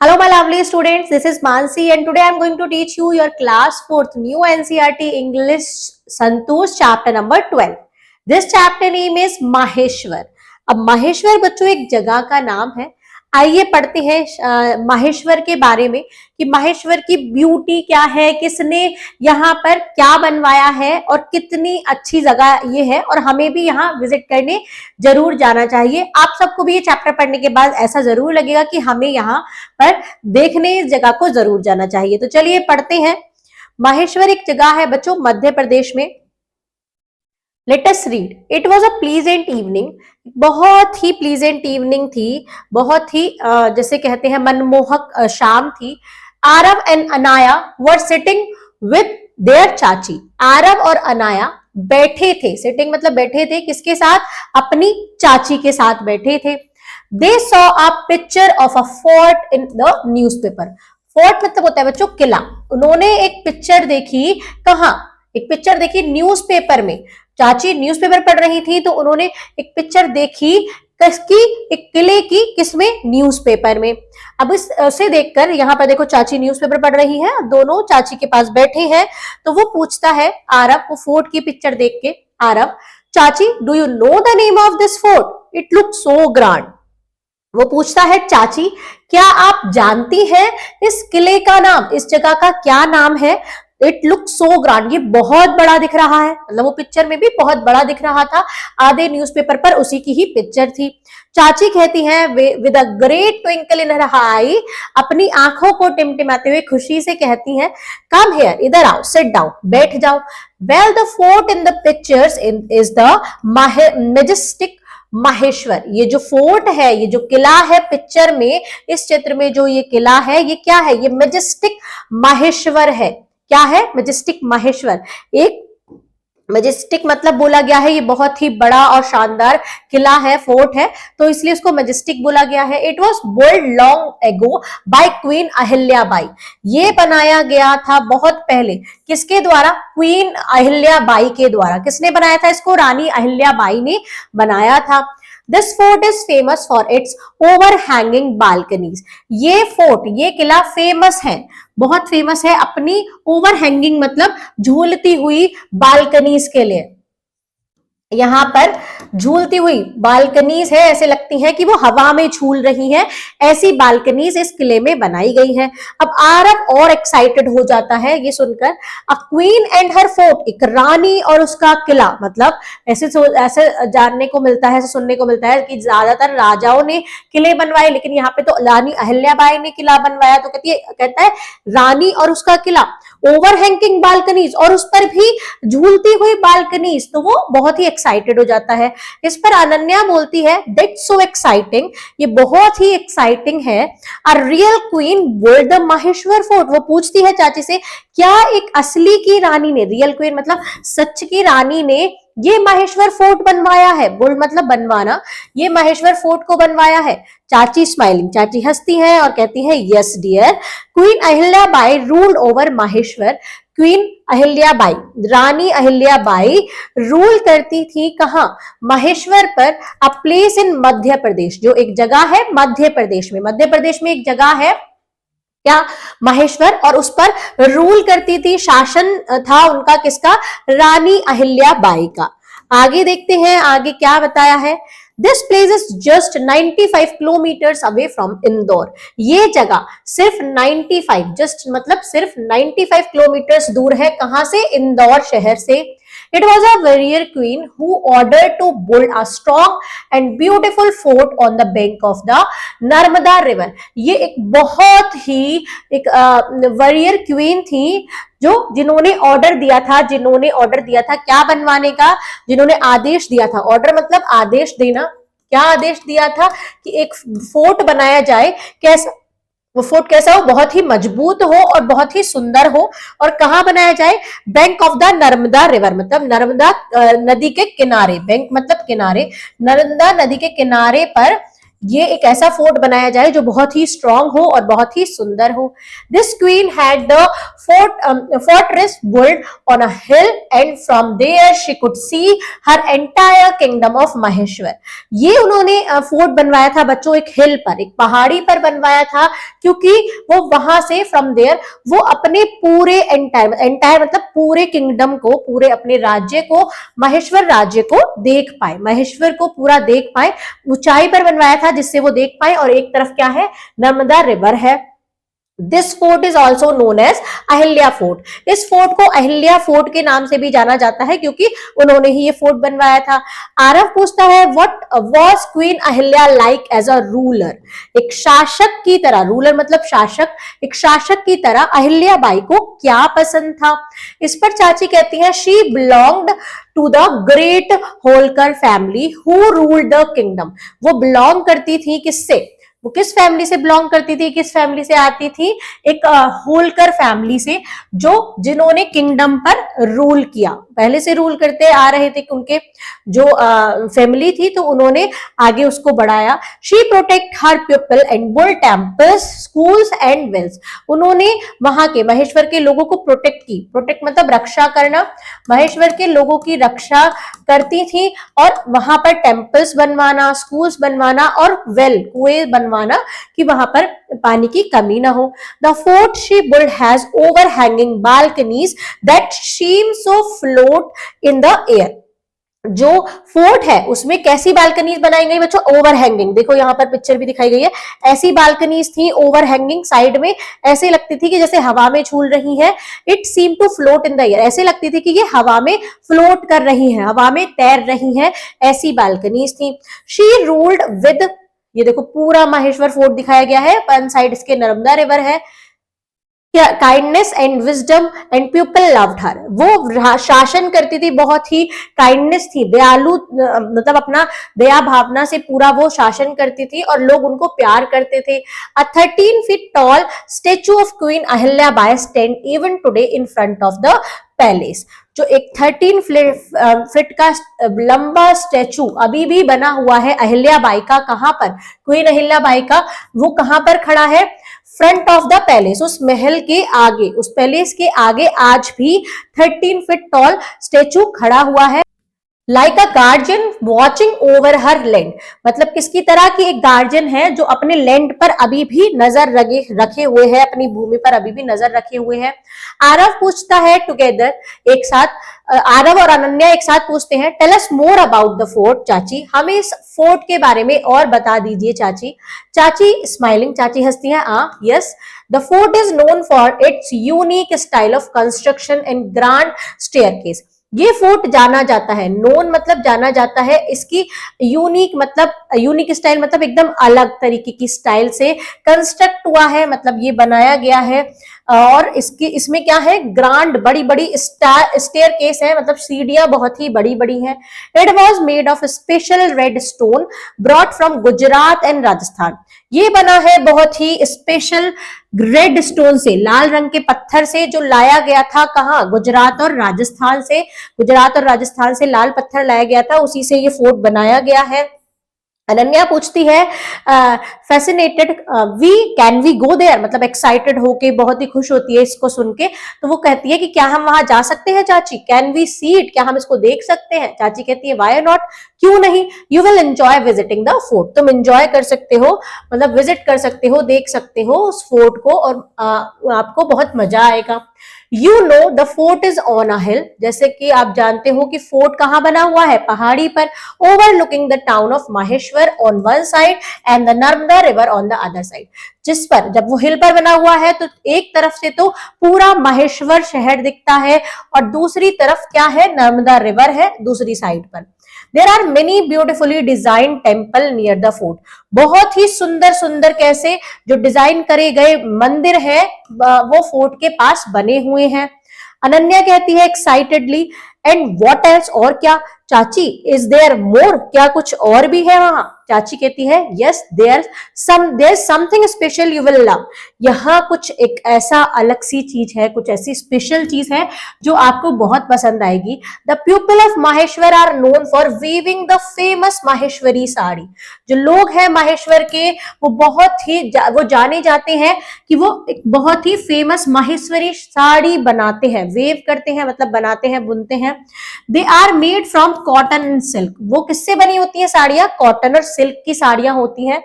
Hello my lovely students, this is Mansi and today I am going to teach you your class 4th new NCERT English Santosh chapter number 12. This chapter name is Maheshwar. अब माहेश्वर बच्चों एक जगह का नाम है। आइए पढ़ते हैं माहेश्वर के बारे में कि माहेश्वर की ब्यूटी क्या है, किसने यहाँ पर क्या बनवाया है और कितनी अच्छी जगह ये है और हमें भी यहाँ विजिट करने जरूर जाना चाहिए। आप सबको भी ये चैप्टर पढ़ने के बाद ऐसा जरूर लगेगा कि हमें यहाँ पर देखने इस जगह को जरूर जाना चाहिए। तो चलिए पढ़ते हैं। माहेश्वर एक जगह है बच्चों मध्य प्रदेश में। Let us read. It was a pleasant evening. बहुत ही प्लीजेंट इवनिंग थी, बहुत ही जैसे कहते हैं मनमोहक शाम थी। Aarav and Anaya were sitting with their चाची। आरव और अनाया बैठे थे, सिटिंग मतलब बैठे थे, किसके साथ? अपनी चाची के साथ बैठे थे। They saw a picture of a fort in the newspaper. Fort मतलब होता है बच्चों किला। उन्होंने एक पिक्चर देखी, कहाँ? एक पिक्चर देखी न्यूज़पेपर में। चाची न्यूज़पेपर पढ़ रही थी तो उन्होंने एक पिक्चर देखी किसकी? एक किले की। किसमें? न्यूज़पेपर में। अब उसे देखकर यहाँ पर देखो चाची न्यूज़पेपर पढ़ रही है, दोनों चाची के पास बैठे हैं। तो वो पूछता है आरव, वो फोर्ट की पिक्चर देख के, आरव, चाची do you know the name of this fort? It look so grand. वो पूछता है चाची क्या आप जानती हैं इस किले का नाम, इस जगह का क्या नाम है? इट लुक सो ग्रांड, ये बहुत बड़ा दिख रहा है। मतलब वो पिक्चर में भी बहुत बड़ा दिख रहा था। आधे न्यूज़पेपर पर उसी की ही पिक्चर थी। चाची कहती हैं विद अ ग्रेट ट्विंकल इन हर आई, अपनी आंखों को टिमटिमाते हुए खुशी से कहती हैं, कम हियर, इधर आओ, सिट डाउन, बैठ जाओ। Well the fort in the pictures is the majestic Maheshwar. ये जो फोर्ट है, ये जो किला है पिक्चर में, इस चित्र में जो ये किला है, ये क्या है? ये मैजेस्टिक माहेश्वर है। क्या है? मैजेस्टिक माहेश्वर। एक मैजेस्टिक मतलब बोला गया है ये बहुत ही बड़ा और शानदार किला है, फोर्ट है, तो इसलिए इसको मैजेस्टिक बोला गया है। It was build long ago by queen Ahilya Bai. ये बनाया गया था बहुत पहले। किसके द्वारा? क्वीन अहिल्या बाई के द्वारा। किसने बनाया था इसको? रानी अहिल्या बाई ने बनाया था। This fort is famous for its overhanging balconies. ये फोर्ट, ये किला फेमस है, बहुत फेमस है अपनी ओवरहैंगिंग मतलब झूलती हुई बालकनीज के लिए। यहाँ पर झूलती हुई बालकनीज है, ऐसे लगती है कि वो हवा में झूल रही है, ऐसी बालकनीज इस किले में बनाई गई है। अब आरव और एक्साइटेड हो जाता है ये सुनकर। A queen and her fort, एक रानी और उसका किला। मतलब ऐसे जानने को मिलता है, ऐसे सुनने को मिलता है कि ज्यादातर राजाओं ने किले बनवाए, लेकिन यहाँ पे तो रानी अहिल्याबाई ने किला बनवाया। तो कहता है रानी और उसका किला, ओवरहैंगिंग बालकनीज, और उस पर भी झूलती हुई बालकनीज। तो वो बहुत ही एक्साइटेड हो जाता है। इस पर अनन्या बोलती है दैट्स सो एक्साइटिंग, ये बहुत ही एक्साइटिंग है। A real queen build the Maheshwar fort. वो पूछती है चाची से क्या एक असली की रानी ने, रियल क्वीन मतलब सच की रानी ने, ये माहेश्वर फोर्ट बनवाया है? बुल्ड मतलब बनवाना, ये माहेश्वर फोर्ट को बनवाया है? चाची स्माइलिंग, चाची हंसती है और कहती है yes dear, queen Ahilyabai ruled over Maheshwar. Queen Ahilyabai, रानी अहिल्याबाई रूल करती थी कहां? माहेश्वर पर। A place in Madhya Pradesh, जो एक जगह है मध्य प्रदेश में। मध्य प्रदेश में एक जगह है क्या? माहेश्वर, और उस पर रूल करती थी, शासन था उनका, किसका? रानी अहिल्याबाई का। आगे देखते हैं आगे क्या बताया है। This place is just 95 kilometres away from Indore. ये जगह सिर्फ 95, जस्ट मतलब सिर्फ 95 किलोमीटर्स दूर है। कहां से? इंदौर शहर से। It was a warrior queen who ordered to build a strong and beautiful fort on the bank of the Narmada river. ये एक बहुत ही एक वॉरियर क्वीन थी जो जिन्होंने ऑर्डर दिया था क्या बनवाने का? जिन्होंने आदेश दिया था, ऑर्डर मतलब आदेश देना। क्या आदेश दिया था? कि एक फोर्ट बनाया जाए। कैसा? वो फोर्ट कैसा हो? बहुत ही मजबूत हो और बहुत ही सुंदर हो। और कहां बनाया जाए? Bank of the Narmada river, मतलब नर्मदा नदी के किनारे। बैंक मतलब किनारे, नर्मदा नदी के किनारे पर ये एक ऐसा फोर्ट बनाया जाए जो बहुत ही स्ट्रांग हो और बहुत ही सुंदर हो। This queen had the fortress built on a hill and from there she could see her entire kingdom of Maheshwar. ये उन्होंने फोर्ट बनवाया था बच्चों एक हिल पर, एक पहाड़ी पर बनवाया था, क्योंकि वो वहां से फ्रॉम देयर वो अपने पूरे एंटायर मतलब पूरे किंगडम को, पूरे अपने राज्य को, माहेश्वर राज्य को देख पाए, माहेश्वर को पूरा देख पाए। ऊंचाई पर बनवाया था जिससे वो देख पाए, और एक तरफ क्या है, नर्मदा रिवर है। This fort is also known as Ahilya fort. इस फोर्ट को अहिल्या फोर्ट के नाम से भी जाना जाता है क्योंकि उन्होंने ही ये फोर्ट बनवाया था। आरव पूछता है what was queen Ahilya like as a ruler. एक शासक की तरह, रूलर मतलब शासक, एक शासक की तरह अहिल्या बाई को क्या पसंद था। इस पर चाची कहती है she belonged to the great Holkar family who ruled the kingdom. वो बिलोंग करती थी किससे, वो किस फैमिली से बिलोंग करती थी, किस फैमिली से आती थी, एक होलकर फैमिली से, जो जिन्होंने किंगडम पर रूल किया, पहले से रूल करते आ रहे थे, उनके जो फैमिली थी तो उन्होंने आगे उसको बढ़ाया। She protect her people and build temples, schools and wells. उन्होंने वहां के महेश्वर के लोगों को प्रोटेक्ट की, प्रोटेक्ट मतलब रक्षा करना, महेश्वर के लोगों की रक्षा करती थी और वहां पर टेम्पल्स बनवाना, स्कूल्स बनवाना और वेल कुएं बनवाना कि वहां पर पानी की कमी ना हो। The fort she build has overhanging balconies that seem so float in the air. जो फोर्ट है उसमें कैसी बालकनीज बनाई गई बच्चों, ओवरहैंगिंग। देखो यहाँ पर पिक्चर भी दिखाई गई है, ऐसी बालकनीज थी ओवरहैंगिंग, साइड में ऐसे लगती थी कि जैसे हवा में झूल रही है। It seem to float in the air, ऐसे लगती थी कि ये हवा में फ्लोट कर रही है, हवा में तैर रही है, ऐसी बालकनीज थी। शी रूल्ड विद, ये देखो पूरा माहेश्वर फोर्ट दिखाया गया है, वन साइड इसके नर्मदा रिवर है। Kindness and wisdom and people loved her. वो शासन करती थी, बहुत ही काइंडनेस थी, दयालु मतलब अपना दया भावना से पूरा वो शासन करती थी और लोग उनको प्यार करते थे। अ 13 feet tall statue of queen Ahilya by stand even today in front of the palace. जो एक 13 फीट का लंबा स्टेचू अभी भी बना हुआ है अहिल्या बाई का, कहां पर, क्वीन अहिल्या बाई का, वो कहां पर खड़ा है, फ्रंट ऑफ द पैलेस, उस महल के आगे, उस पैलेस के आगे आज भी 13 फीट टॉल स्टेचू खड़ा हुआ है। लाइक अ गार्जियन वॉचिंग ओवर हर लैंड, मतलब किसकी तरह की, एक गार्जियन है जो अपने लैंड पर अभी भी नजर रखे हुए है, अपनी भूमि पर अभी भी नजर रखे हुए है। आरव पूछता है टुगेदर, एक साथ, आरव और अनन्या एक साथ पूछते हैं tell us more about the fort. चाची हमें इस फोर्ट के बारे में और बता दीजिए चाची। चाची स्माइलिंग, चाची हंसती है, yes. The fort is known for its unique style of construction and grand staircase. ये फोर्ट जाना जाता है, नोन मतलब जाना जाता है, इसकी यूनिक मतलब, यूनिक स्टाइल मतलब एकदम अलग तरीके की स्टाइल से कंस्ट्रक्ट हुआ है, मतलब ये बनाया गया है। और इसमें क्या है, ग्रांड, बड़ी बड़ी स्टेयर केस है, मतलब सीढ़ियां बहुत ही बड़ी बड़ी हैं। It was made of special red stone brought from Gujarat and Rajasthan. ये बना है बहुत ही स्पेशल रेड स्टोन से, लाल रंग के पत्थर से, जो लाया गया था कहाँ, गुजरात और राजस्थान से, गुजरात और राजस्थान से लाल पत्थर लाया गया था, उसी से ये फोर्ट बनाया गया है। अनन्या पूछती है fascinated can we go there, मतलब एक्साइटेड होके बहुत ही खुश होती है इसको सुन के, तो वो कहती है कि क्या हम वहां जा सकते हैं चाची, कैन वी सी इट, क्या हम इसको देख सकते हैं। चाची कहती है व्हाई नॉट, क्यों नहीं, you will enjoy visiting the fort, तुम एंजॉय कर सकते हो, मतलब विजिट कर सकते हो, देख सकते हो उस फोर्ट को, और आपको बहुत मजा आएगा। You know the fort is on a hill, जैसे कि आप जानते हो कि फोर्ट कहाँ बना हुआ है, पहाड़ी पर, overlooking the town of Maheshwar on one side and the Narmada river on the other side. जिस पर, जब वो हिल पर बना हुआ है तो एक तरफ से तो पूरा माहेश्वर शहर दिखता है और दूसरी तरफ क्या है, नर्मदा रिवर है दूसरी साइड पर। There are many beautifully design temple near the fort, बहुत ही सुंदर सुंदर कैसे जो डिजाइन करे गए मंदिर है वो फोर्ट के पास बने हुए हैं। अनन्या कहती है एक्साइटेडली एंड व्हाट एल्स, और क्या। चाची इज देयर मोर, क्या कुछ और भी है वहां? चाची कहती है yes there something special you will love, यहाँ कुछ एक ऐसा अलग सी चीज है, कुछ ऐसी स्पेशल चीज है जो आपको बहुत पसंद आएगी। The people of Maheshwar are known for weaving the famous Maheshwari sari, जो लोग हैं माहेश्वर के वो बहुत ही वो जाने जाते हैं कि वो एक बहुत ही फेमस माहेश्वरी साड़ी बनाते हैं, वेव करते हैं मतलब बनाते हैं, बुनते हैं। They are made from cotton and silk, वो किससे बनी होती है साड़ियां? कॉटन और सिल्क की साड़ियां होती हैं।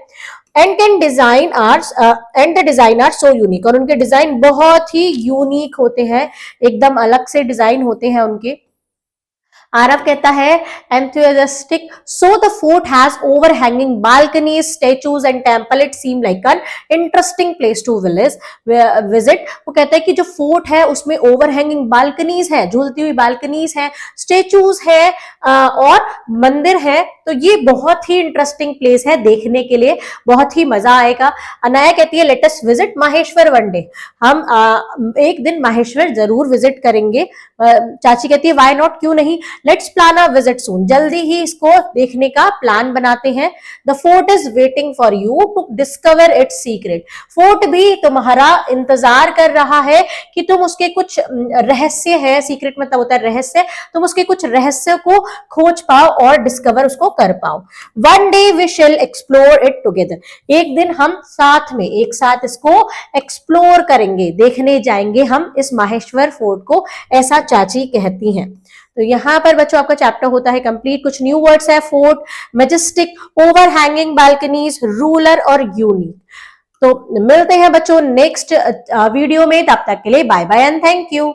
And can design arts and the design are so unique, और उनके डिजाइन बहुत ही यूनिक होते हैं, एकदम अलग से डिजाइन होते हैं उनके। आरव कहता है enthusiastic, so the fort has overhanging balconies, statues and temple, it seem like an interesting place to visit। वो कहता है कि जो फोर्ट है उसमें ओवरहैंगिंग बालकनीज है, झूलती हुई बालकनीज है, स्टेचूज है और मंदिर है, तो ये बहुत ही इंटरेस्टिंग प्लेस है, देखने के लिए बहुत ही मजा आएगा। अनाया कहती है let us visit Maheshwar one day, हम एक दिन माहेश्वर जरूर विजिट करेंगे। चाची कहती है व्हाई नॉट, क्यों नहीं, let's plan a visit soon, जल्दी ही इसको देखने का प्लान बनाते हैं। The fort is waiting for you to discover its secret, fort भी तुम्हारा इंतजार कर रहा है कि तुम उसके कुछ रहस्य है, सीक्रेट मतलब होता है रहस्य, तुम उसके कुछ रहस्य को खोज पाओ और डिस्कवर उसको कर पाओ। One day we shall explore it together, एक दिन हम साथ में एक साथ इसको एक्सप्लोर करेंगे, देखने जाएंगे हम इस माहेश्वर फोर्ट को, ऐसा चाची कहती हैं। तो यहाँ पर बच्चों आपका चैप्टर होता है कंप्लीट। कुछ न्यू वर्ड्स है, fort, majestic, overhanging balconies, ruler और यूनिक। तो मिलते हैं बच्चों नेक्स्ट वीडियो में, तब तक के लिए bye bye and thank you.